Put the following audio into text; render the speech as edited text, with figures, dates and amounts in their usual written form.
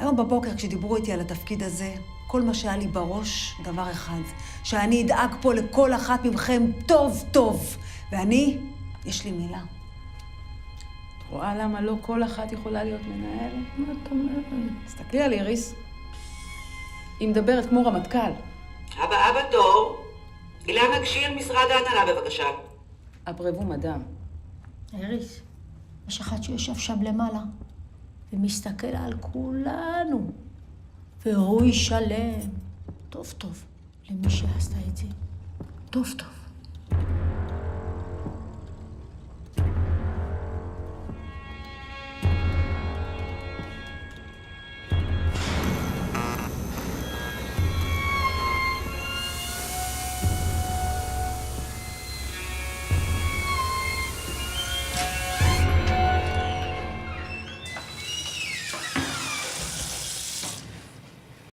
היום בבוקר כשדיברו איתי על התפקיד הזה, כל מה שהיה לי בראש, דבר אחד, שאני אדאג פה לכל אחת מכם טוב טוב. ואני, יש לי מילה. את רואה למה לא כל אחת יכולה להיות מנהלת? מה את אומרת? תסתכלי על איריס. היא מדברת כמו רמטכ"ל. הבאה בתור, אילנה גשיר, משרד ההנהלה, בבקשה. אברבו מדם. איריס, יש אחד שיושב שם למעלה ומסתכל על כולנו, והוא ישלם טוב טוב למי שעשתה את זה. טוב טוב.